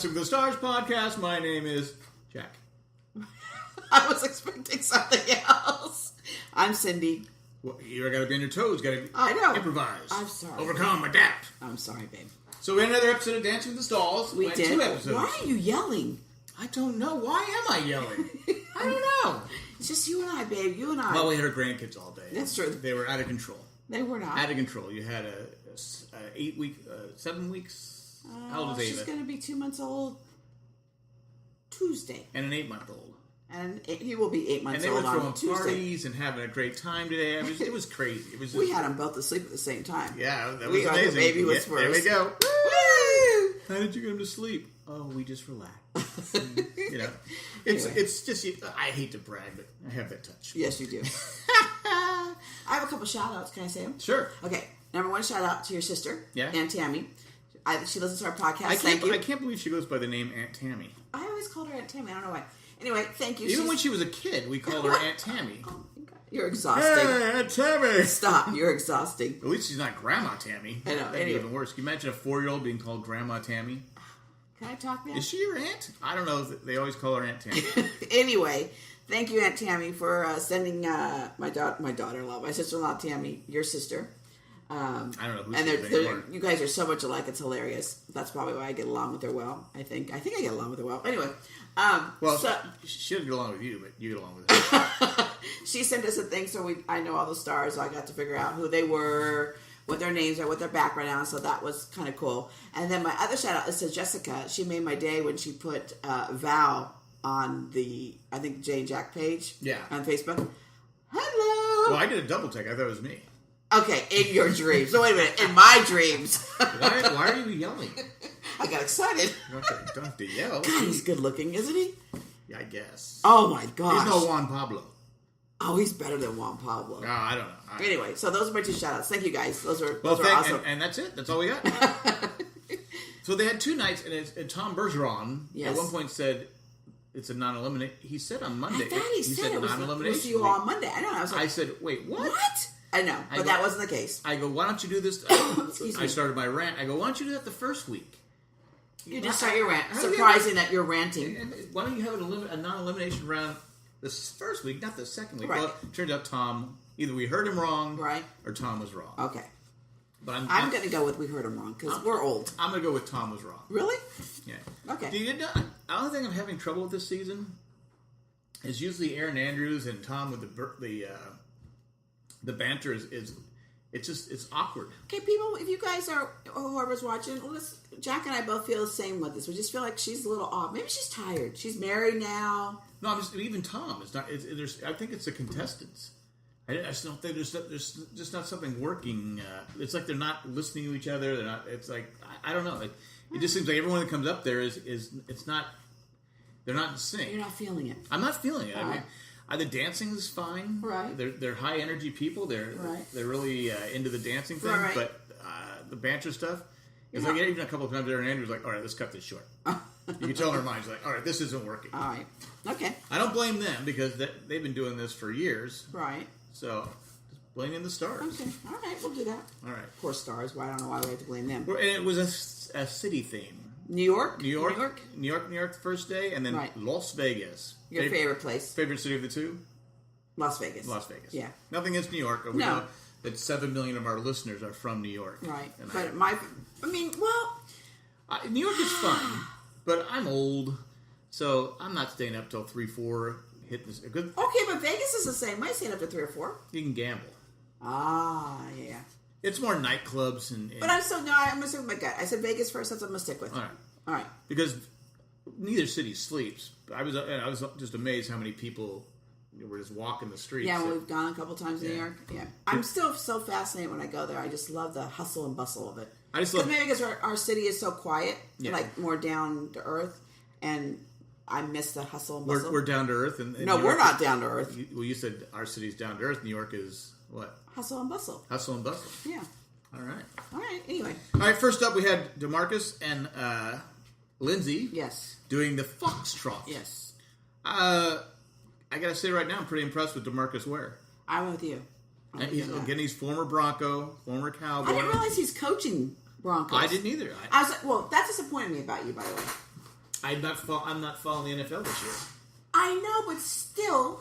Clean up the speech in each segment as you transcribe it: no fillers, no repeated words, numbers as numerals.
Dancing with the Stars podcast. My name is Jack. I was expecting something else. I'm Cyndi. Well, you got to be on your toes. Got to I know. Improvise. I'm sorry. Overcome. Adapt. I'm sorry, babe. So we had another episode of Dancing with the Stars. We did. 2 episodes. Why are you yelling? I don't know. Why am I yelling? I don't know. It's just you and I, babe. You and I. Well, we had our grandkids all day. That's true. They were out of control. They were not. Out of control. You had 7 weeks. How old is Ava? She's going to be 2 months old Tuesday. And an 8-month-old. And he will be 8 months old on Tuesday. And they were throwing parties and having a great time today. It was crazy. It was. We had them both asleep at the same time. Yeah, that was we amazing. The baby was first. There we go. Woo! How did you get him to sleep? Oh, we just relaxed. It's just. I hate to brag, but I have that touch. Yes, you do. I have a couple shout outs. Can I say them? Sure. Okay. Number one, shout out to your sister, Aunt Tammy. She listens to our podcast. Thank you. I can't believe she goes by the name Aunt Tammy. I always called her Aunt Tammy. I don't know why. Anyway, thank you. Even when she was a kid, we called her Aunt Tammy. Oh my God. You're exhausting. Hey, Aunt Tammy! Stop. You're exhausting. At least she's not Grandma Tammy. I know. That'd be even worse. Can you imagine a 4-year-old being called Grandma Tammy? Can I talk now? Is she your aunt? I don't know. They always call her Aunt Tammy. Anyway, thank you, Aunt Tammy, for sending my daughter-in-law, my sister-in-law, Tammy, your sister. I don't know who and you guys are so much alike, it's hilarious. That's probably why I get along with her well. I think I get along with her well. Anyway, she doesn't get along with you, but you get along with her. She sent us a thing, so I know all the stars, so I got to figure out who they were, what their names are, what their background are, so that was kind of cool. And then my other shout out is to Jessica. She made my day when she put Val on the, I think, Jay and Jack page on Facebook. Hello! Well, I did a double take. I thought it was me. Okay, in your dreams. So wait a minute, in my dreams. Why are you yelling? I got excited. You don't have to yell. God, he's good looking, isn't he? Yeah, I guess. Oh my gosh. He's no Juan Pablo. Oh, he's better than Juan Pablo. No, I don't know. Anyway, so those are my 2 shout outs. Thank you guys. Those are awesome. And that's it. That's all we got. So they had 2 nights, and Tom Bergeron at one point said it's a non-eliminate. He said on Monday. I thought he said it was non-elimination. We'll see you all on Monday. I know. I said, wait, what? What? I know, but that wasn't the case. I go, why don't you do this? I started my rant. I go, why don't you do that the first week? You just start your rant. Surprising that you're ranting. And why don't you have a non-elimination round this first week, not the second week? Right. Well, it turned out Tom, either we heard him wrong, right, or Tom was wrong. Okay. But I'm going to go with we heard him wrong, because we're old. I'm going to go with Tom was wrong. Really? Yeah. Okay. The only thing I'm having trouble with this season is usually Aaron Andrews and Tom with the banter is it's awkward. Okay, people, if you guys are, whoever's watching, Jack and I both feel the same with this. We just feel like she's a little off. Maybe she's tired. She's married now. No, even Tom. It's not. I think it's the contestants. I just don't think there's just not something working. It's like they're not listening to each other. They're not. It's like I don't know. It just seems like everyone that comes up there is it's not. They're not in sync. You're not feeling it. I'm not feeling it. I mean, the dancing is fine. Right. They're high energy people. They're really into the dancing thing. Right. But the banter stuff is like even a couple of times Aaron Andrews like, all right, let's cut this short. You can tell in her mind, she's like, all right, this isn't working. All right. Okay. I don't blame them because they've been doing this for years. Right. So just blaming the stars. Okay. All right, we'll do that. All right. Poor stars. Well, I don't know why we have to blame them. And it was a city theme. New York, the first day, and then Las Vegas. Your favorite place? Favorite city of the 2? Las Vegas. Las Vegas. Yeah. Nothing against New York. We know that 7 million of our listeners are from New York. Right. And but New York is fun, but I'm old, so I'm not staying up till 3, 4. Hitting this. Okay, but Vegas is the same. I staying up to 3 or 4. You can gamble. Ah, yeah. It's more nightclubs and but I'm going to stick with my gut. I said Vegas first. That's what I'm going to stick with. All right. Because neither city sleeps. I was just amazed how many people were just walking the streets. Yeah, we've gone a couple times in New York. Yeah. I'm still so fascinated when I go there. I just love the hustle and bustle of it. I just love maybe because our city is so quiet, like more down to earth, and I miss the hustle and bustle. We're down to earth. No, we're not down to earth. You said our city's down to earth. New York is what? Hustle and bustle. Hustle and bustle. Yeah. All right. Anyway. All right. First up, we had DeMarcus and Lindsay. Yes. Doing the foxtrot. Yes. I gotta say right now, I'm pretty impressed with DeMarcus Ware. I'm with you. He's former Bronco, former Cowboy. I didn't realize he's coaching Broncos. I didn't either. I was like, well, that disappointed me about you, by the way. I'm not following the NFL this year. I know, but still,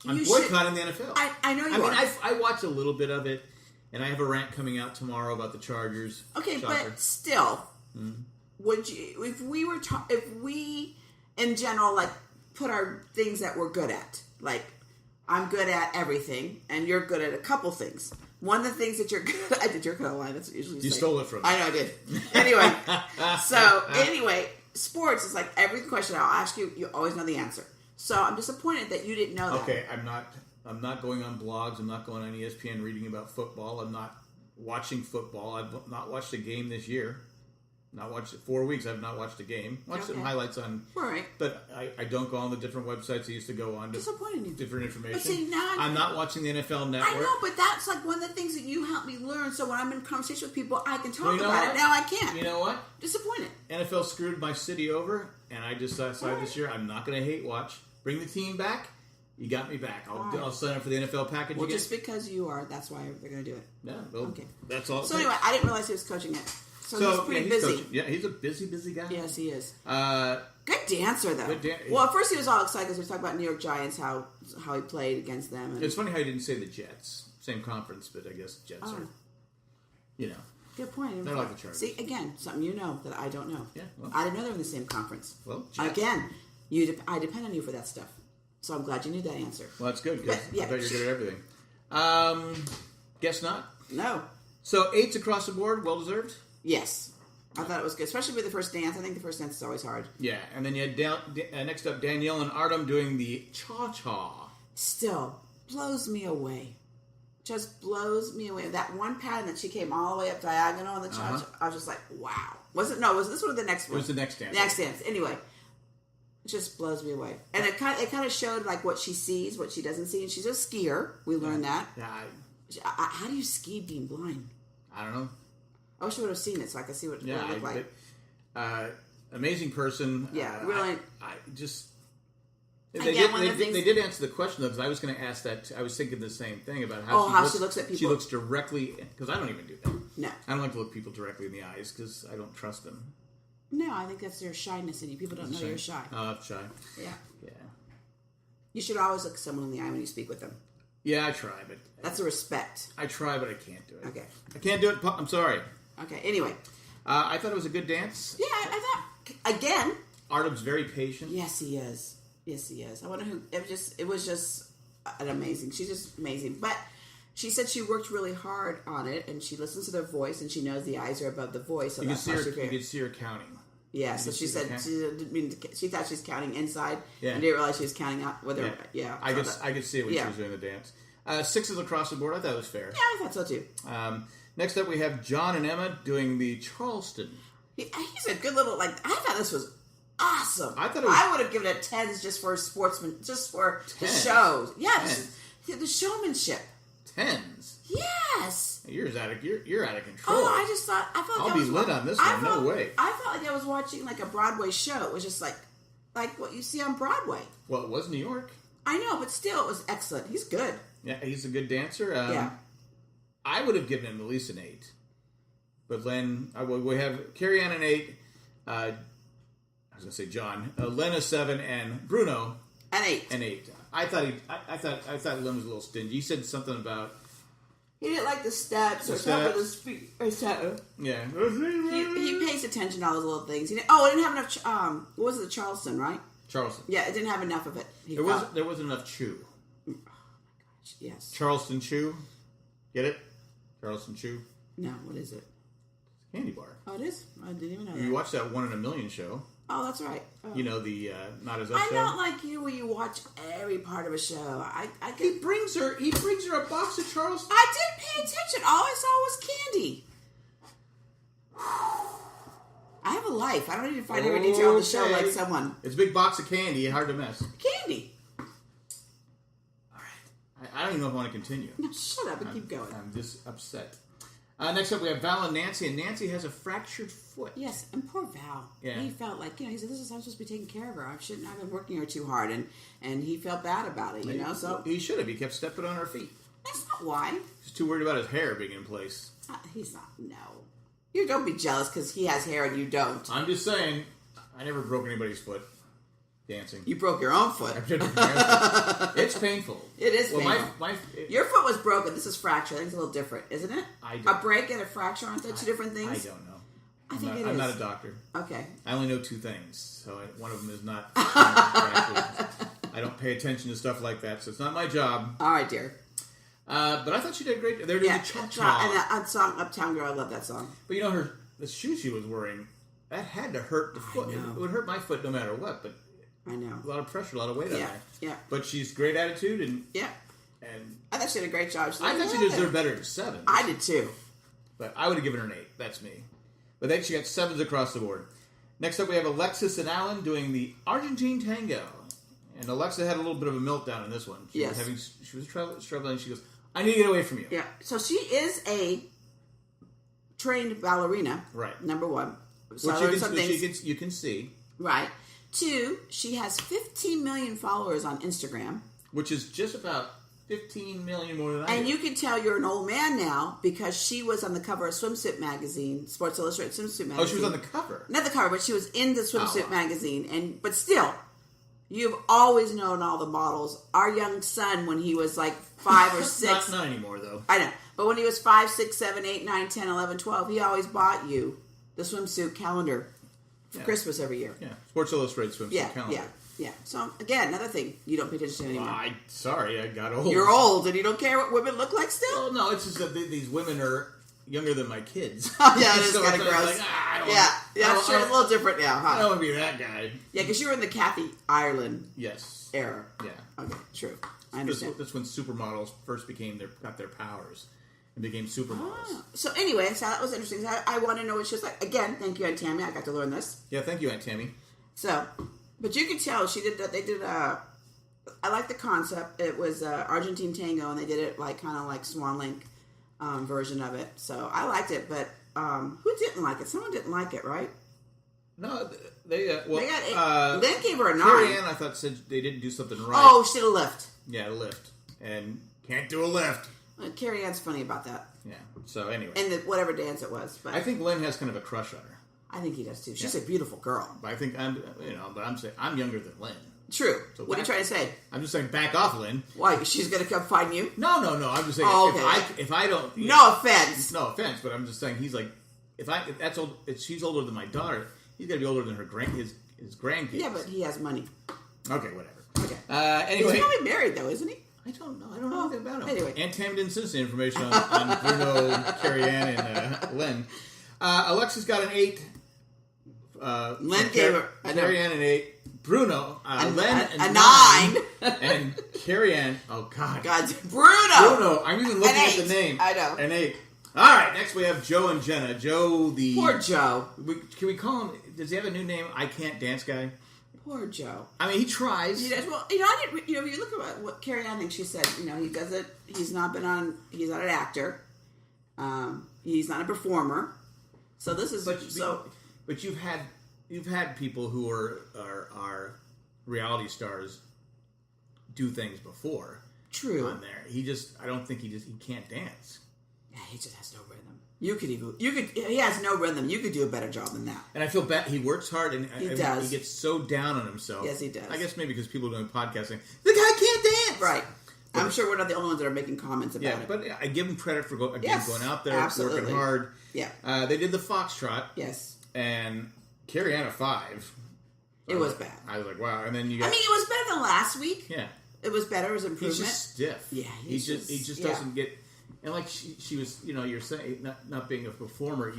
I'm boycotting the NFL. I know you are. I watch a little bit of it, and I have a rant coming out tomorrow about the Chargers. Okay, soccer. but still, would you? If we in general like put our things that we're good at, like I'm good at everything, and you're good at a couple things. One of the things that you're good at, I did your cut line. That's what usually you stole it from me. I know I did. Anyway, sports is like every question I'll ask you, you always know the answer. So I'm disappointed that you didn't know that. Okay, I'm not going on blogs. I'm not going on ESPN reading about football. I'm not watching football. I've not watched a game this year. Not watched it 4 weeks. I've not watched a game. Watched some highlights on. Right. But I don't go on the different websites I used to go on to different information. But see, now I'm not watching the NFL Network. I know, but that's like one of the things that you helped me learn. So when I'm in conversation with people, I can talk about it. Now I can't. You know what? Disappointed. NFL screwed my city over, and I just decided this year I'm not going to hate watch. Bring the team back. You got me back. I'll sign up for the NFL package again. Just because you are, that's why they're going to do it. Yeah. Well, okay. That's all. So anyway, I didn't realize he was coaching it. So he's pretty busy. Coaching. Yeah, he's a busy guy. Yes, he is. Good dancer, though. Well, at first he was all excited because we were talking about New York Giants, how he played against them. And it's funny how he didn't say the Jets. Same conference, but I guess Jets are, Good point. They're like the Chargers. See, again, something you know that I don't know. Yeah. Well, I didn't know they were in the same conference. Well, Jets. Again, I depend on you for that stuff. So I'm glad you knew that answer. Well, that's good because I bet you're good at everything. Guess not. No. So 8s across the board, well deserved. Yes, I thought it was good, especially with the first dance. I think the first dance is always hard. Yeah, and then you had next up Danielle and Artem doing the cha-cha. Still blows me away. Just blows me away. That one pattern that she came all the way up diagonal on the cha-cha. I was just like, wow. Was this one or the next one? It was the next dance. Next dance. Anyway. It just blows me away. And it kind of showed like what she sees, what she doesn't see. And she's a skier. We learned that. Yeah. How do you ski being blind? I don't know. I wish I would have seen it so I could see what it looked like. Amazing person. Yeah, really. I just... They did answer the question, though, because I was going to ask that. I was thinking the same thing about how she looks at people. She looks directly... Because I don't even do that. No. I don't like to look people directly in the eyes because I don't trust them. No, I think that's their shyness in you. People don't know you're shy. Oh, shy. Yeah. Yeah. You should always look someone in the eye when you speak with them. Yeah, I try, but... That's a respect. I try, but I can't do it. Okay. I can't do it. I'm sorry. Okay, anyway. I thought it was a good dance. Yeah, I thought... Again... Artem's very patient. Yes, he is. Yes, he is. I wonder who... It was just an amazing... She's just amazing. But she said she worked really hard on it, and she listens to their voice, and she knows the eyes are above the voice. So you can see her counting. Yeah, so she said she thought she was counting inside and didn't realize she was counting out with her. Yeah, I could see it when she was doing the dance. 6s across the board. I thought it was fair. Yeah, I thought so too. Next up, we have John and Emma doing the Charleston. He's a good little I thought this was awesome. I would have given it 10s just for sportsman, just for the shows. Yeah, the showmanship. 10s. Yes. You're out of control. Oh, I felt like I'll be lit on this one. No way. I felt like I was watching like a Broadway show. It was just like what you see on Broadway. Well, it was New York. I know, but still, it was excellent. He's good. Yeah, he's a good dancer. Yeah. I would have given him at least an 8. But then we have Carrie Ann an 8. I was going to say John. Len a 7 and Bruno an 8. An 8. I thought Len was a little stingy. He said something about. He didn't like the steps or top of the speed. Yeah. He pays attention to all those little things. It didn't have enough. What was it, Charleston, right? Charleston. Yeah, it didn't have enough of it. There wasn't enough chew. Oh my gosh! Yes. Charleston Chew. Get it? Charleston Chew. No, what is it? Candy bar. Oh, it is. I didn't even know that. You watched that 1 in a Million show. Oh, that's right. Oh. You know the Not As Us I'm show? not like you where you watch every part of a show. He brings her a box of Charleston. I didn't pay attention. All I saw was candy. I have a life. I don't need to find every detail of the show like someone. It's a big box of candy. Hard to miss. Candy. All right. I don't even know if I want to continue. No, shut up and keep going. I'm just upset. Next up, we have Val and Nancy, and Nancy has a fractured foot. Yes, and poor Val. Yeah. He felt like, he said, I'm supposed to be taking care of her. I've been working her too hard, and he felt bad about it, so. He should have. He kept stepping on her feet. That's not why. He's too worried about his hair being in place. He's not, no. You don't be jealous because he has hair and you don't. I'm just saying, I never broke anybody's foot dancing. You broke your own foot. It's painful. It is painful. Your foot was broken. This is fracture. I think it's a little different, isn't it? A break and a fracture, aren't they two different things? I don't know. I'm not a doctor. Okay. I only know two things, so one of them is not fractures. I don't pay attention to stuff like that, so it's not my job. All right, dear. But I thought she did great. They're doing the cha-cha. And that song, Uptown Girl, I love that song. But you know, the shoe she was wearing, that had to hurt the foot. It would hurt my foot no matter what, but I know. A lot of pressure, a lot of weight on there. Yeah. But she's great attitude and... Yeah. And I thought she did a great job. I thought she deserved better than 7. I did too. But I would have given her an 8. That's me. But then she got 7s across the board. Next up, we have Alexis and Alan doing the Argentine Tango. And Alexa had a little bit of a meltdown in this one. She was struggling. She goes, I need to get away from you. Yeah. So she is a trained ballerina. Right. Number 1. So which you can see. Right. 2, she has 15 million followers on Instagram. Which is just about 15 million more than I do. And you can tell you're an old man now because she was on the cover of Swimsuit Magazine, Sports Illustrated Swimsuit Magazine. Oh, she was on the cover? Not the cover, but she was in the Swimsuit Magazine. But still, you've always known all the models. Our young son, when he was like 5 or 6. Not anymore, though. I know. But when he was 5, 6, 7, 8, 9, 10, 11, 12, he always bought you the swimsuit calendar for Christmas every year. Yeah. Sports Illustrated swimsuit calendar. Yeah. So, again, another thing you don't pay attention to anymore. Sorry, I got old. You're old and you don't care what women look like still? Well, no, it's just that these women are younger than my kids. Yeah, it is kind of gross. Like, sure, it's a little different now, huh? I don't want to be that guy. Yeah, because you were in the Kathy Ireland era. Yeah. Okay, true. I understand. That's when supermodels first got their powers and became supermodels. So anyway, so that was interesting. So I want to know what she was like. Again, thank you, Aunt Tammy. I got to learn this. Yeah, thank you, Aunt Tammy. So, but you could tell she did that. They did I like the concept. It was Argentine Tango, and they did it like kind of like Swan Lake version of it. So I liked it, but who didn't like it? Someone didn't like it, right? No, they got Lynn gave her a 9. Carrie Ann, I thought, said they didn't do something right. Oh, she did a lift. Yeah, a lift, and can't do a lift. Carrie Ann's funny about that. Yeah. So anyway, and whatever dance it was, but I think Lynn has kind of a crush on her. I think he does too. She's a beautiful girl. But I think I'm saying I'm younger than Lynn. True. So what are you trying to say? I'm just saying back off, Lynn. Why? She's going to come find you? No. I'm just saying if I don't. No offense. No offense, but I'm just saying he's like if that's old. If she's older than my daughter, he's got to be older than his grandkids. Yeah, but he has money. Okay, whatever. Okay. Anyway, he's probably married though, isn't he? I don't know. I don't know anything about him. Anyway, Aunt Tam didn't send us the information on Bruno, Carrie Ann, and Lynn. Alexis got an 8. Lynn gave her Carrie Ann an 8. Bruno, Len a 9. And Carrie Ann. Oh God, Bruno. I'm even looking at the name. I know. An 8. All right. Next we have Joe and Jenna. Joe, poor Joe. Can we call him? Does he have a new name? I can't dance guy. Poor Joe. I mean, he tries. He does. Well, I didn't. If you look at what Carrie Ann thinks, she said, he doesn't. He's not an actor. He's not a performer. So this is But you've had people who are reality stars do things before. True. On there, I don't think he can't dance. Yeah, he just has no rhythm. He has no rhythm. You could do a better job than that. And I feel bad. He works hard, and he does. He gets so down on himself. Yes, he does. I guess maybe because people are doing podcasting. The guy can't dance. Right. But I'm sure we're not the only ones that are making comments about it. But I give him credit for going out there, absolutely. working hard. Yeah. They did the foxtrot. Yes. And Carrie Ann a 5. It was bad. I was like, wow. And then it was better than last week. Yeah. It was better. It was improvement. He's just stiff. Yeah. He just doesn't get. And like she was, you're saying not being a performer,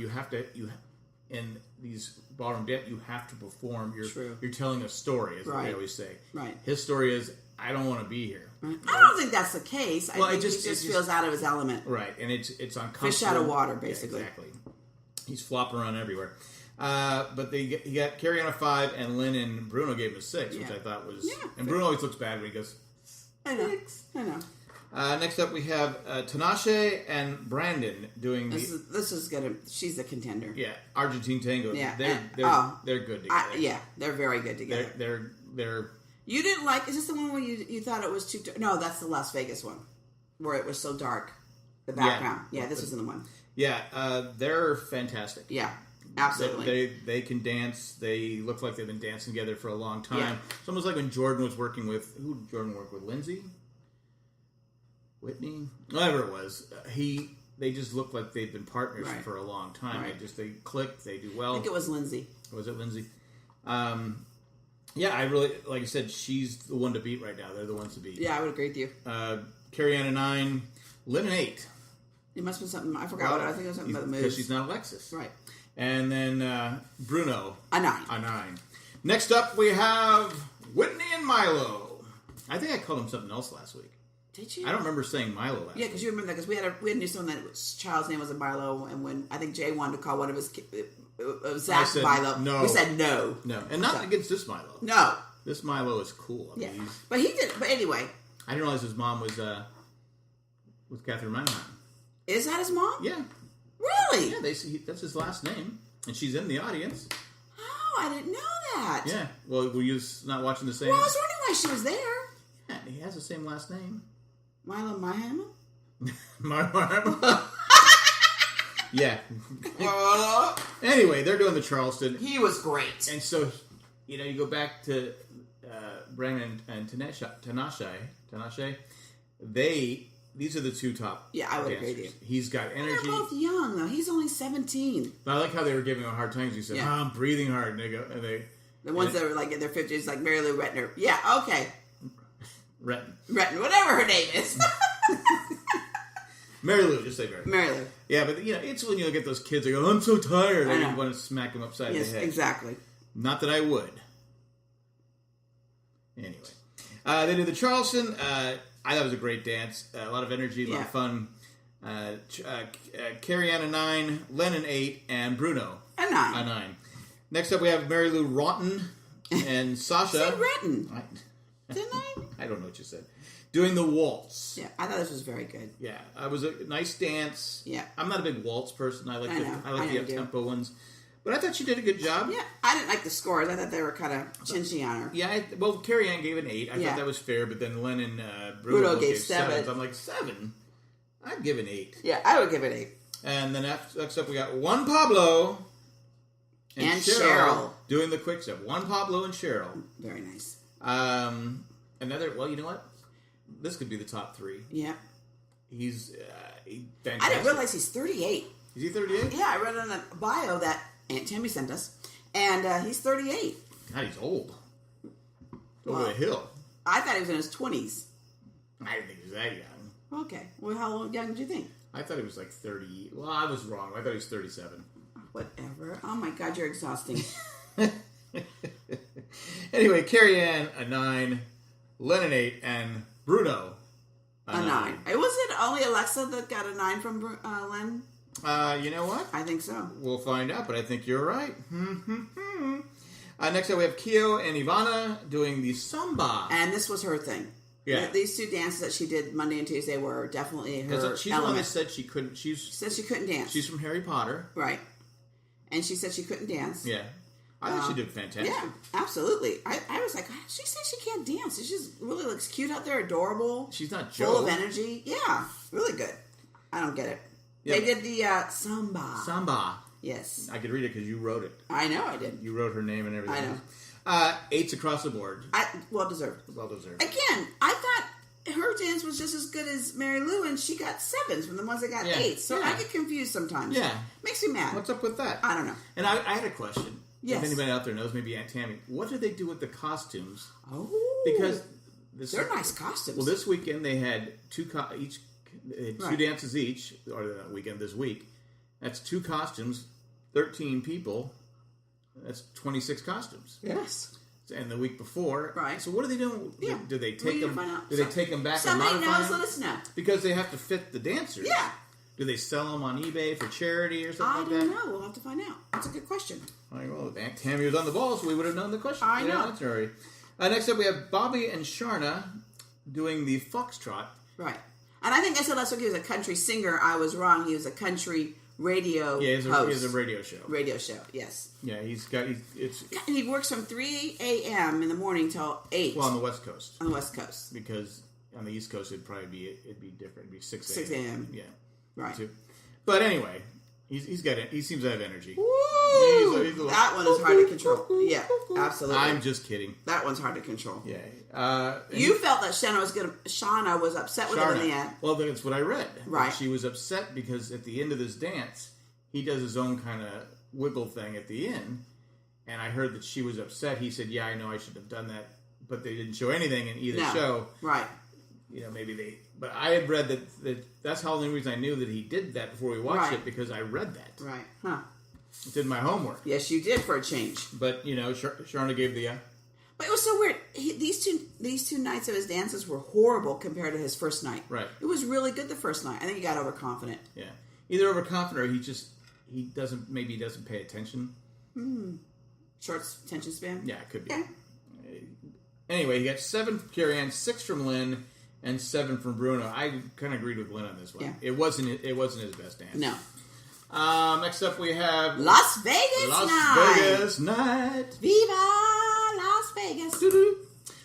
in these ballroom dance, you have to perform. You're telling a story, as they always say. Right. His story is, I don't want to be here. Right. I don't think that's the case. I think he just feels out of his element. Right, and it's uncomfortable. Fish out of water, basically. Yeah, exactly. He's flopping around everywhere. But he got Carrie on a 5, and Lynn and Bruno gave him a 6, which I thought was. Yeah, and Bruno always looks bad when he goes. I know. Next up, we have Tinashe and Brandon doing this is gonna. She's a contender. Yeah, Argentine Tango. Yeah, they're good together. They're very good together. They're. You didn't like? Is this the one where you thought it was too? No, that's the Las Vegas one, where it was so dark. The background. Yeah, this isn't the one. Yeah, they're fantastic. Yeah, Absolutely. They can dance. They look like they've been dancing together for a long time. Yeah. It's almost like when Jordan was working with... Who did Jordan work with? Lindsay? Whitney? Whatever it was. They just look like they've been partners for a long time. Right. They click. They do well. I think it was Lindsay. Was it Lindsay? Yeah, I really... Like I said, she's the one to beat right now. They're the ones to beat. Yeah, I would agree with you. Carrie Ann a 9. Lynn an 8. It must have been something... I forgot what I think it was something about the moves. Because she's not Alexis. Right. And then Bruno. A 9. A 9. Next up, we have Whitney and Milo. I think I called him something else last week. Did you? I don't remember saying Milo last week. Yeah, because you remember that. Because we knew someone that child's name was Milo, and when I think Jay wanted to call one of his kids Zach said Milo, no. we said no. No. And not against this Milo. No. This Milo is cool. I Yeah. mean, But he did. But anyway. I didn't realize his mom was Catherine Mannheim. Is that his mom? Yeah. Really? Yeah, that's his last name. And she's in the audience. Oh, I didn't know that. Yeah. Well, were you not watching the same? Well, I was wondering why she was there. Yeah, he has the same last name. Milo Mahama? Milo. Yeah. Anyway, they're doing the Charleston. He was great. And so, you go back to Brandon and Tinashe. These are the two top. Yeah, I would dancers. agree with you. He's got energy. They're both young, though. He's only 17. But I like how they were giving him a hard time. He said, I'm breathing hard. And they the ones that were like in their 50s, like Mary Lou Retner. Yeah, okay. Retton, whatever her name is. Mary Lou, just say Mary. Mary Lou. Yeah, but it's when you look at those kids, they go, I'm so tired. I know. You want to smack them upside the Yes, head. exactly. Not that I would. Anyway. They did the Charleston. I thought it was a great dance. A lot of energy, a lot of fun. Carrie Ann a 9, Len an 8, and Bruno a 9. A 9. Next up, we have Mary Lou Rawton and Sasha. Said Retton. Didn't I? I don't know what you said. Doing the waltz. Yeah, I thought this was very good. Yeah, it was a nice dance. Yeah. I'm not a big waltz person. I like I the up-tempo ones. But I thought she did a good job. Yeah, I didn't like the scores. I thought they were kind of chinchy on her. Yeah, Carrie Ann gave an 8. I thought that was fair, but then Len and Bruno gave 7. So I'm like, 7? I'd give an 8. Yeah, I would give it 8. And then next up we got Juan Pablo and Cheryl doing the quick step. Juan Pablo and Cheryl. Very nice. Well, you know what? This could be the top 3. Yeah. He's fantastic. I didn't realize he's 38. Is he 38? Yeah, I read on a bio that Aunt Tammy sent us, and he's 38. God, he's old. Over the hill. I thought he was in his 20s. I didn't think he was that young. Okay. Well, how young did you think? I thought he was like 30. Well, I was wrong. I thought he was 37. Whatever. Oh my God, you're exhausting. Anyway, Carrie Ann a 9, Len an 8, and Bruno a 9. Was it only Alexa that got a 9 from Len? You know what? I think so. We'll find out, but I think you're right. Next up, we have Kyo and Ivana doing the samba. And this was her thing. Yeah. These 2 dances that she did Monday and Tuesday were definitely her she's element. the one that said she couldn't. She said she couldn't dance. She's from Harry Potter. Right. And she said she couldn't dance. Yeah. I think she did fantastic. Yeah, absolutely. I was like, she said she can't dance. She just really looks cute out there, adorable. She's not Joe. Full of energy. Yeah, really good. I don't get it. Yeah. They did the samba. Samba. Yes. I could read it because you wrote it. I know I did. You wrote her name and everything. I know. 8s across the board. Well deserved. Well deserved. Again, I thought her dance was just as good as Mary Lou, and she got 7s from the ones that got 8s. So I get confused sometimes. Yeah. Makes me mad. What's up with that? I don't know. And I had a question. Yes. If anybody out there knows, maybe Aunt Tammy, what did they do with the costumes? Oh. Because they're nice costumes. Well, this weekend they had 2 Right. dances each, or the weekend this week. That's 2 costumes, 13 people. That's 26 costumes. Yes. And the week before, right? So what are they doing? Yeah. Do they take them? Do they take them back Somebody and modify knows. them? Let us know. Because they have to fit the dancers. Yeah. Do they sell them on eBay for charity or something like that? I don't know. We'll have to find out. That's a good question. Well, Aunt Tammy was on the ball, so we would have known the question. I know. That's right. Next up, we have Bobby and Sharna doing the foxtrot. Right. And I think I said last week he was a country singer. I was wrong. He was a country radio host. He has a radio show. Radio show, yes. Yeah, he works from 3 a.m. in the morning till 8. Well, on the West Coast. On the West Coast. Because on the East Coast, it'd be different. It'd be 6 a.m. 6 a.m. Yeah. Right. But anyway, He's got it. He seems to have energy. Woo! He's That one is hard to control. Yeah, absolutely. I'm just kidding. That one's hard to control. Yeah. You felt that Shauna was upset with him in the end. Well, that's what I read. Right. She was upset because at the end of this dance, he does his own kind of wiggle thing at the end, and I heard that she was upset. He said, "Yeah, I know I should have done that, but they didn't show anything in either show." Right. Maybe they. But I had read that's the only reason I knew that he did that before we watched it, because I read that. Right. Huh. Did my homework. Yes, you did, for a change. But Sharna gave the. But it was so weird. These two nights of his dances were horrible compared to his first night. Right. It was really good the first night. I think he got overconfident. Yeah. Either overconfident or he doesn't pay attention. Short attention span. Yeah, it could be. Okay. Anyway, he got 7 from Carrie-Ann, 6 from Lynn, and 7 from Bruno. I kind of agreed with Lynn on this one. Yeah. It wasn't his best dance. No. Next up we have Las Vegas Night. Viva Las Vegas. Doo-doo.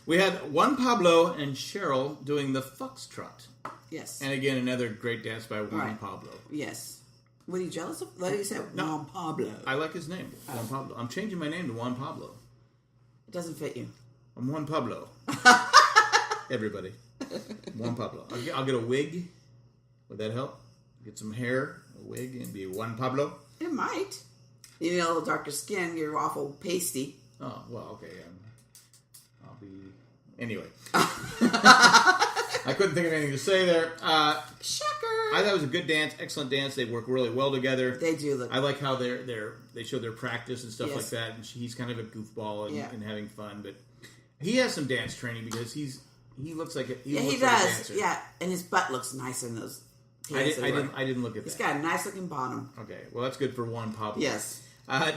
We had Juan Pablo and Cheryl doing the Foxtrot. Yes. And again, another great dance by Juan Pablo. Yes. Were you jealous of that? You said Juan Pablo. I like his name, Juan Pablo. I'm changing my name to Juan Pablo. It doesn't fit you. I'm Juan Pablo. Everybody. Juan Pablo. I'll get a wig. Would that help? Get some hair, a wig, and be Juan Pablo? It might. You need a little darker skin. You're awful pasty. Oh, well, okay. I'll be... Anyway. I couldn't think of anything to say there. Shocker. I thought it was a good dance, excellent dance. They work really well together. They do look. I like how they show their practice and stuff Yes. like that. And he's kind of a goofball and having fun, but he has some dance training because he looks like he looks he like does. a dancer. Yeah, and his butt looks nice in those. I didn't look at He's that. got a nice looking bottom. Okay, well that's good for Juan Pablo. Yes. I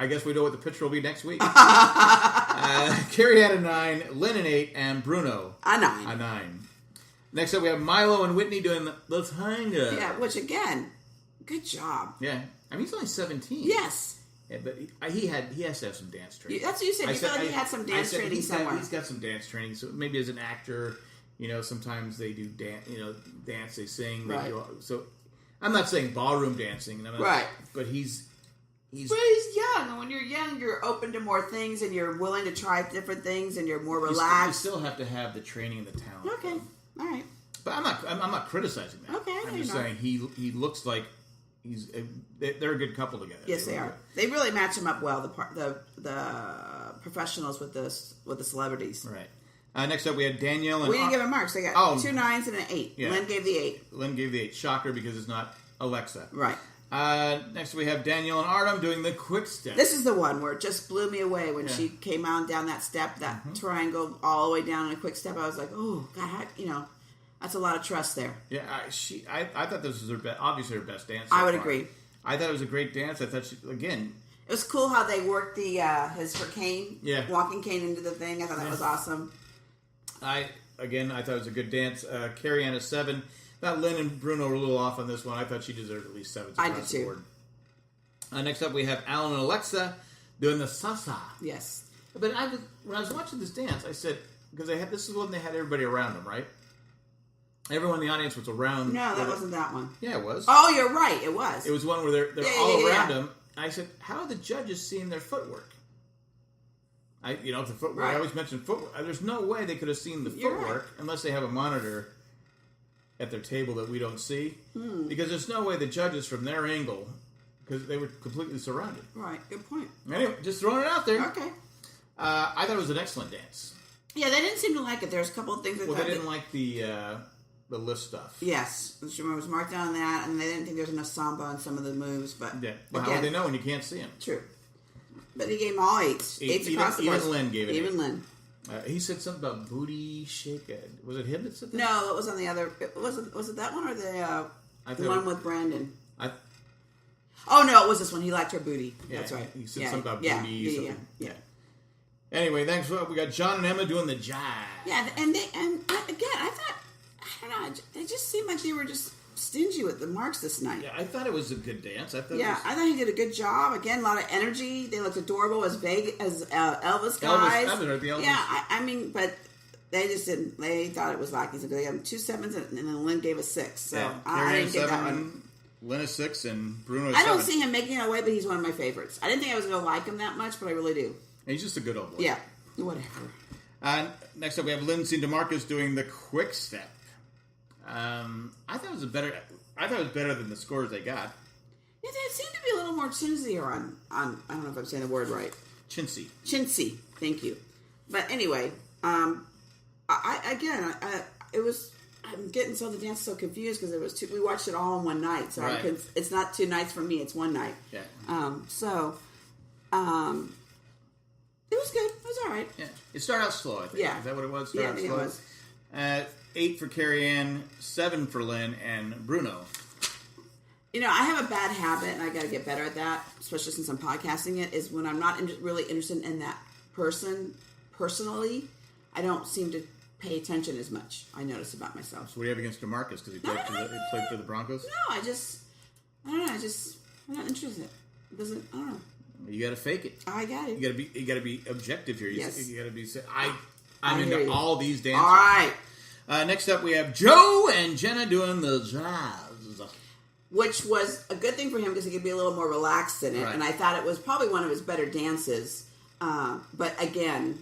guess we know what the picture will be next week. Carrie had a 9, Lynn an 8, and Bruno a 9. A 9. Next up, we have Milo and Whitney doing the Tanga. Yeah, which again, good job. Yeah, I mean he's only 17. Yes. Yeah, but he has to have some dance training. That's what you said. You felt like he had some dance training somewhere. He's got some dance training. So maybe as an actor, sometimes they do dance, they sing. They do, so I'm not saying ballroom dancing. Right. But he's But he's young, and when you're young, you're open to more things, and you're willing to try different things, and you're more relaxed. You still have to have the training and the talent. Okay, all right. But I'm not criticizing that. Okay, I'm just saying he looks like they're a good couple together. Yes, they are. They really match him up well. The professionals with the celebrities. Right. Next up, we had Danielle and we didn't give him marks. They got 2 9s and an 8. Yeah. Lynn gave the 8. Lynn gave the 8. Shocker because it's not Alexa. Right. Next we have Danielle and Artem doing the quick step. This is the one where it just blew me away when she came on down that step, that triangle all the way down in a quick step. I was like, oh God, that's a lot of trust there. Yeah, I thought this was obviously her best dance. I would agree. I thought it was a great dance. I thought it was cool how they worked her cane, walking cane into the thing. I thought that was awesome. I thought it was a good dance. Carrie-Ann a 7. Thought Lynn and Bruno were a little off on this one. I thought she deserved at least 7. I did too. Board. Next up, we have Alan and Alexa doing the salsa. Yes. But when I was watching this dance, I said, because this is when they had everybody around them, right? Everyone in the audience was around. No, that wasn't that one. Yeah, it was. Oh, you're right. It was. It was one where they're all around them. I said, how are the judges seeing their footwork? The footwork. Right. I always mention footwork. There's no way they could have seen the footwork unless they have a monitor at their table that we don't see. Because there's no way the judges from their angle, because they were completely surrounded. Right. Good point. Anyway, just throwing it out there. Okay. I thought it was an excellent dance. Yeah, they didn't seem to like it. There's a couple of things that they didn't like the lift stuff. Yes, she was marked down on that, and they didn't think there was enough samba in some of the moves. But how would they know when you can't see them? True. But he gave them all 8s. 8s across the board. Even Lynn gave it. Even Lynn. He said something about booty shake. Was it him that said that? No, it was on the other. Was it that one or the one with Brandon? Oh no, it was this one. He liked her booty. Yeah, that's right. He said something about booty. Yeah. Anyway, thanks. We got John and Emma doing the jive. Yeah, and again, I thought, I don't know, they just seemed like they were just stingy with the marks this night. Yeah, I thought it was a good dance. I thought he did a good job. Again, a lot of energy. They looked adorable as Elvis guys. Elvis. Yeah, I mean, but they just didn't. They thought it was lacking. So they gave them 2 7s, and then Lynn gave a 6. So I didn't get that one. Lynn is 6 and Bruno is I 7. don't see him making it away, but he's one of my favorites. I didn't think I was going to like him that much, but I really do. He's just a good old boy. Yeah, whatever. Next up, we have Lindsay and DeMarcus doing the quick step. I thought it was better than the scores they got. Yeah, they seem to be a little more chintzier on. I don't know if I'm saying the word right. Chintzy. Thank you. But anyway, it was. I'm getting the dance so confused because it was we watched it all in one night, so right. It's not 2 nights for me; it's one night. Yeah. It was good. It was all right. Yeah. It started out slow, I think. Yeah. Is that what it was? I think it was. 8 for Carrie Ann, 7 for Lynn, and Bruno. You know, I have a bad habit, and I got to get better at that, especially since I'm podcasting it, is when I'm not really interested in that person personally, I don't seem to pay attention as much. I notice about myself. So what do you have against DeMarcus? Because he played for the Broncos? No, I don't know. I'm not interested. It doesn't, I don't know. You got to fake it. I got it. You got to be objective here. Yes. You got to be. I'm into all these dances. All right. Next up, we have Joe and Jenna doing the jazz, which was a good thing for him because he could be a little more relaxed in it. Right. And I thought it was probably one of his better dances. But again,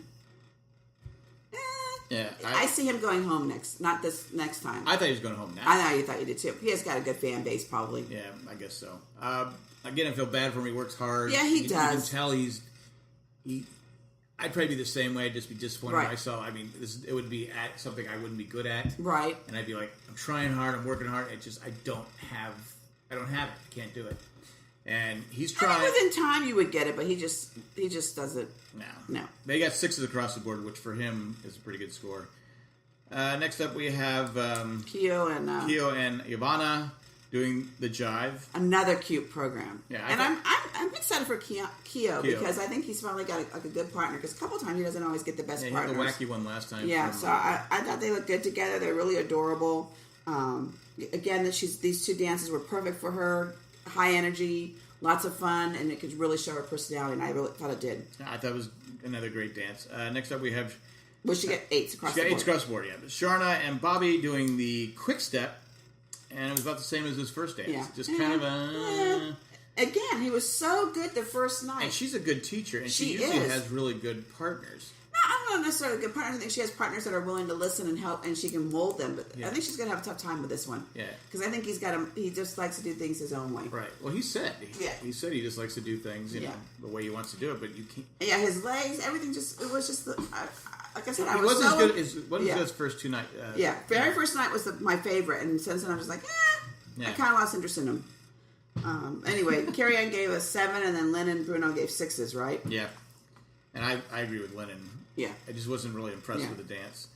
yeah, I see him going home next time. I thought he was going home now. I know you thought you did too. He has got a good fan base, probably. Yeah, I guess so. Again, I feel bad for him. He works hard. Yeah, he does. You can tell I'd probably be the same way. I'd just be disappointed in Right. myself. I mean, it would be at something I wouldn't be good at. Right. And I'd be like, I'm trying hard. I'm working hard. I don't have it. I can't do it. And he's trying. I mean, within time you would get it, but he just doesn't. No. They got 6s across the board, which for him is a pretty good score. Next up, we have Keo and Ivana doing the jive. Another cute program. Yeah, and I'm excited for Keo because I think he's finally got a good partner. Because a couple times he doesn't always get the best partners. He had the wacky one last time. Yeah, so I thought they looked good together. They're really adorable. Again, these 2 dances were perfect for her. High energy, lots of fun, and it could really show her personality. And I really thought it did. I thought it was another great dance. Next up, we have. Well, she got 8s across the board. 8s across the board, yeah. But Sharna and Bobby doing the quick step, and it was about the same as his first dance. Yeah. Just kind of Again, he was so good the first night. And she's a good teacher, and she usually has really good partners. No, I don't know necessarily good partners. I think she has partners that are willing to listen and help, and she can mold them. But I think she's going to have a tough time with this one. Yeah. Because I think he just likes to do things his own way. Right. Well, he said he just likes to do things, you know, the way he wants to do it, but you can't. Yeah, his legs, everything it was just, like I said, He wasn't as good as his first 2 nights. Very first night was my favorite, and since then I'm just like, I kind of lost interest in him. Anyway, Carrie Ann gave us 7, and then Lynn and Bruno gave 6s, right? Yeah. And I agree with Lennon. Yeah. I just wasn't really impressed with the dance.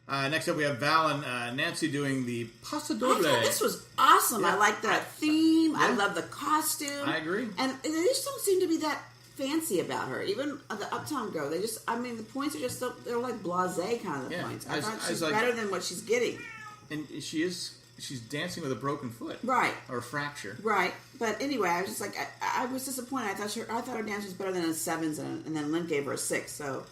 Next up, we have Val and Nancy doing the Paso Doble. I thought this was awesome. Yeah. I like that theme. Yeah. I love the costume. I agree. And they just don't seem to be that fancy about her. Even the Uptown girl, the points are just they're like blasé kind of points. I thought she's better than what she's getting. And she's dancing with a broken foot. Right. Or a fracture. Right. But anyway, I was just like, I was disappointed. I thought her dance was better than a 7s, and then Lynn gave her a 6. So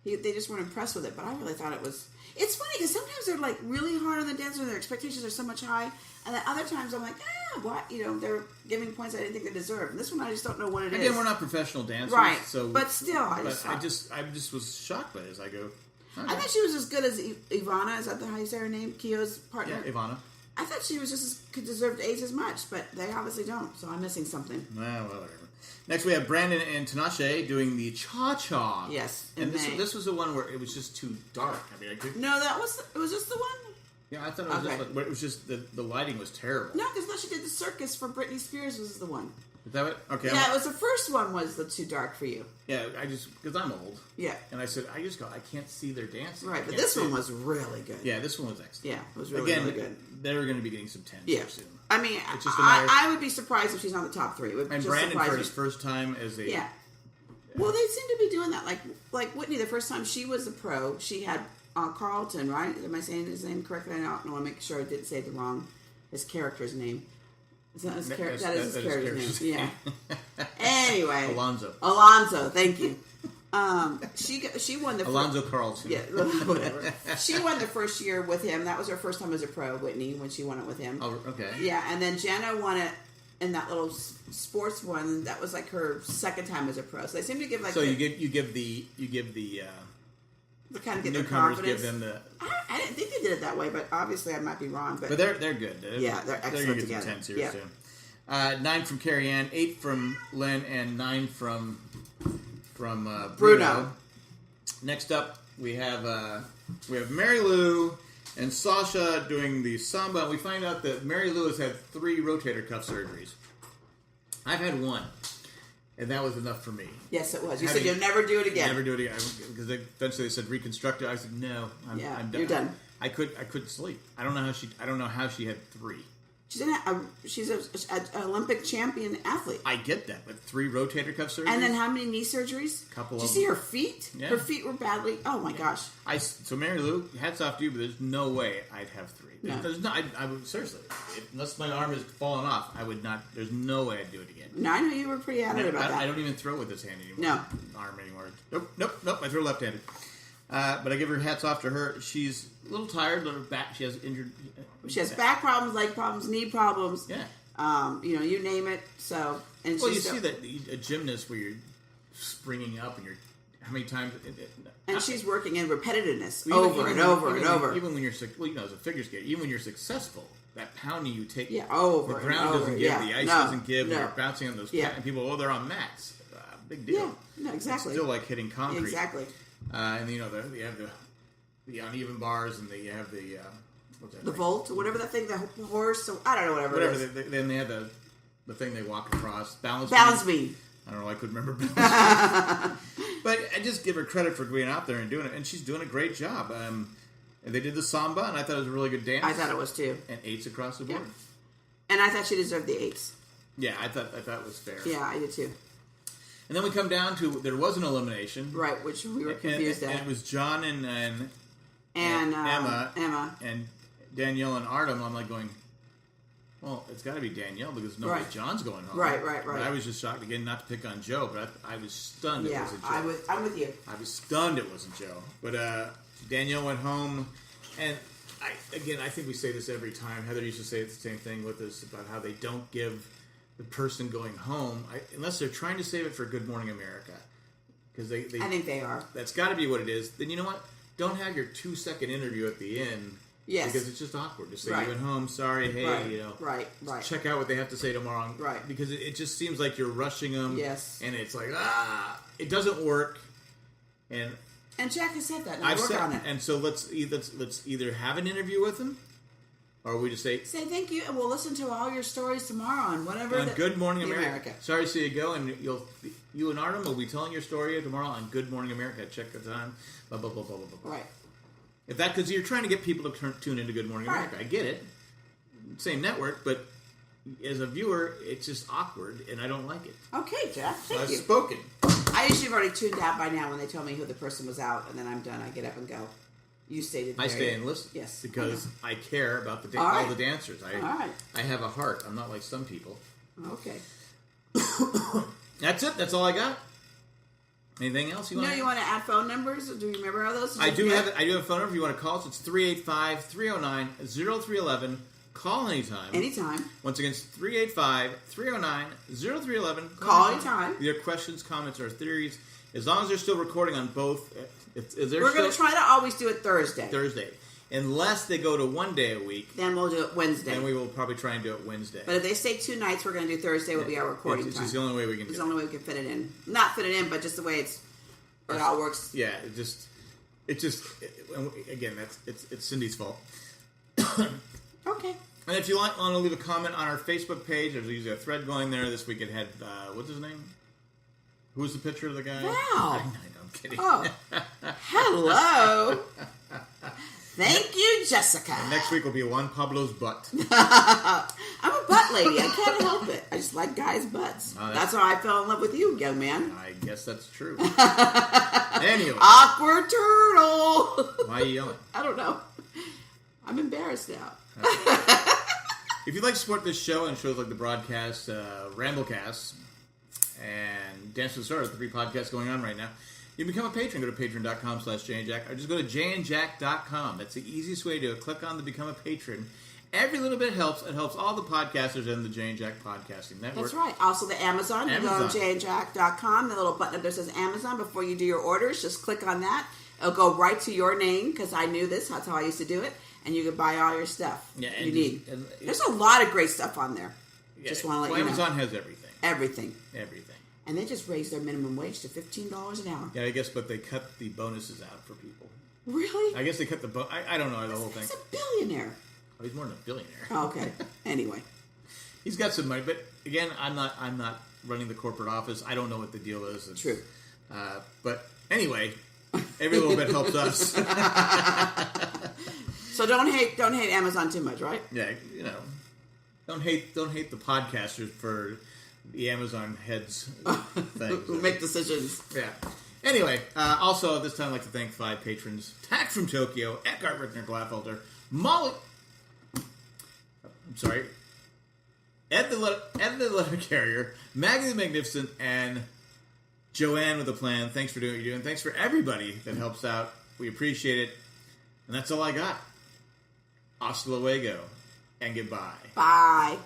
they just weren't impressed with it. But I really thought it was. It's funny because sometimes they're like really hard on the dance, and their expectations are so much high, and then other times I'm like, what? They're giving points I didn't think they deserved. And this one I just don't know what it is. Again, we're not professional dancers, right? So, but still, I just was shocked by it as I go. Okay. I thought she was as good as Ivana. Is that how you say her name? Keo's partner. Yeah, Ivana. I thought she was could deserve A's as much, but they obviously don't. So I'm missing something. Well, whatever. Next, we have Brandon and Tinashe doing the cha-cha. Yes, and this was the one where it was just too dark. I mean, no, it was just the one. Yeah, I thought it was just the lighting was terrible. No, because she did the circus for Britney Spears was the one. Is that what? Okay. Yeah, it was the first one was too dark for you. Yeah, because I'm old. Yeah. And I said, I can't see their dancing. Right, but this one was really good. Yeah, this one was excellent. Yeah, it was really good. They're going to be getting some 10s soon. I mean, I would be surprised if she's on the top 3. And Brandon for his first time as a... Yeah. Well, they seem to be doing that. Like Whitney, the first time she was a pro, she had Carlton, right? Am I saying his name correctly? I don't want to make sure I didn't say his character's name. That is his character's name. Yeah. Anyway. Alonzo, thank you. She won the Alonzo Carlson. Yeah, whatever. She won the first year with him. That was her first time as a pro, Whitney, when she won it with him. Oh, okay. Yeah, and then Jenna won it in that little sports one. That was like her second time as a pro. So they seem to give like. So you give the to kind of get their newcomers, confidence. give them the. I didn't think they did it that way, but obviously I might be wrong. But they're good. Yeah, they're excellent They're gonna get together. some 10 series soon. 9 from Carrie Ann, 8 from Lynn, and 9 from Bruno. Next up, we have Mary Lou and Sasha doing the samba. We find out that Mary Lou has had 3 rotator cuff surgeries. I've had 1, and that was enough for me. Yes, it was. You said you'll never do it again. Never do it again because eventually they said reconstruct it. I said no, I'm done. You're done. I couldn't sleep. I don't know how she had 3. She's an Olympic champion athlete. I get that, but 3 rotator cuff surgeries. And then how many knee surgeries? Couple. Did you see her feet? Yeah. Her feet were badly. Oh my gosh. So Mary Lou, hats off to you, but there's no way I'd have 3. No. There's no. I would seriously, unless my arm is falling off, I would not. There's no way I'd do it again. No, I know you were pretty adamant about that. I don't even throw with this hand anymore. No. Arm anymore. Nope. I throw left-handed. But I give her hats off to her. She's a little tired. Her back. She has injured. She has back problems, leg problems, knee problems. Yeah. You name it. So, and well, you see that a gymnast where you're springing up and you're how many times. And she's working in repetitiveness over and over. Even when you're as a figure skater, even when you're successful, that pounding you take. Yeah, over. The ground and over. doesn't give. The ice doesn't give. You're bouncing on those. And people, they're on mats. Big deal. Yeah. No, exactly. It's still like hitting concrete. Exactly. And you have the uneven bars, and you have the what's that? The vault, or whatever that thing, the horse. So I don't know, whatever. It is. Then they have the thing they walk across. Balance beam. I don't know. I couldn't remember. But I just give her credit for going out there and doing it, and she's doing a great job. And they did the samba, and I thought it was a really good dance. I thought it was too. And 8s across the board. Yeah. And I thought she deserved the 8s. Yeah, I thought it was fair. Yeah, I did too. And then we come down to there was an elimination, right? Which we were confused at. And it was John and Emma and Danielle and Artem. I'm like going, well, it's got to be Danielle because nobody John's going home. Right. But I was just shocked again, not to pick on Joe, but I was stunned it wasn't Joe. I'm with you. I was stunned it wasn't Joe. But Danielle went home, and I think we say this every time. Heather used to say the same thing with us about how they don't give the person going home, unless they're trying to save it for Good Morning America. Because I think they are. That's got to be what it is. Then you know what? Don't have your 2-second interview at the end. Yes. Because it's just awkward. Just say you went home, sorry, hey, Right. check out what they have to say tomorrow. Right. Because it just seems like you're rushing them. Yes. And it's like, it doesn't work. And Jack has said that. And I've work on it. And so let's either have an interview with them, or we just say thank you, and we'll listen to all your stories tomorrow on whatever. On Good Morning America. Sorry to see you go, and you and Artem will be telling your story tomorrow on Good Morning America. Check the time. Blah blah blah blah blah blah. Right. If that because you're trying to get people to tune into Good Morning America, I get it. Same network, but as a viewer, it's just awkward, and I don't like it. Okay, Jeff. Thank you. I've spoken. I usually have already tuned out by now when they tell me who the person was out, and then I'm done. I get up and go. You stated. I stay and listen. Yes, because I care about all the dancers. All right. I have a heart. I'm not like some people. Okay. That's it. That's all I got. Anything else you want? No, you want to add phone numbers? Do you remember all those? I do have a phone number. If you want to call us, it's 385-309-0311. Call anytime. Anytime. Once again, it's 385-309-0311. Call anytime. Your questions, comments, or theories, as long as they're still recording on both. We're going to try to always do it Thursday. Unless they go to 1 day a week. Then we'll do it Wednesday. Then we will probably try and do it Wednesday. But if they say 2 nights, we're going to do Thursday will be our recording time. It's the only way we can do it. It's the only way we can fit it in. Not fit it in, but just the way it all works. Yeah, again, it's Cindy's fault. Okay. And if you want to leave a comment on our Facebook page, there's usually a thread going there. This week it had, what's his name? Who was the picture of the guy? Wow. I know, I'm kidding. Oh. Hello. Thank you, Jessica. And next week will be Juan Pablo's butt. I'm a butt lady. I can't help it. I just like guys' butts. That's how I fell in love with you, young man. I guess that's true. Anyway. Awkward turtle. Why are you yelling? I don't know. I'm embarrassed now. If you'd like to support this show and shows like the broadcast, Ramblecasts, and Dance with the Stars, the 3 podcasts going on right now, you can become a patron. Go to patreon.com/JayandJack, or just go to jayandjack.com. That's the easiest way to click on the Become a Patron, every little bit helps. It helps all the podcasters in the Jay and Jack Podcasting Network. That's right. Also the Amazon. You go on jayandjack.com. The little button up there says Amazon. Before you do your orders, just click on that. It'll go right to your name because I knew this. That's how I used to do it. And you can buy all your stuff you need. There's a lot of great stuff on there. Yeah, just want to let you know. Amazon has everything. Everything. And they just raised their minimum wage to $15 an hour. Yeah, I guess, but they cut the bonuses out for people. Really? I guess they cut the I don't know the whole thing. He's a billionaire. Oh, he's more than a billionaire. Okay. Anyway. He's got some money, but again, I'm not running the corporate office. I don't know what the deal is. True. But anyway, every little bit helps us. So don't hate Amazon too much, right? Yeah, don't hate the podcasters for the Amazon heads things. Who make decisions. Yeah. Anyway, also at this time I'd like to thank 5 patrons: Tack from Tokyo, Eckhart Rickner Gladfelder, Molly. I'm sorry. Ed the Letter Carrier, Maggie the Magnificent, and Joanne with a Plan. Thanks for doing what you're doing. Thanks for everybody that helps out. We appreciate it. And that's all I got. Hasta luego and goodbye. Bye.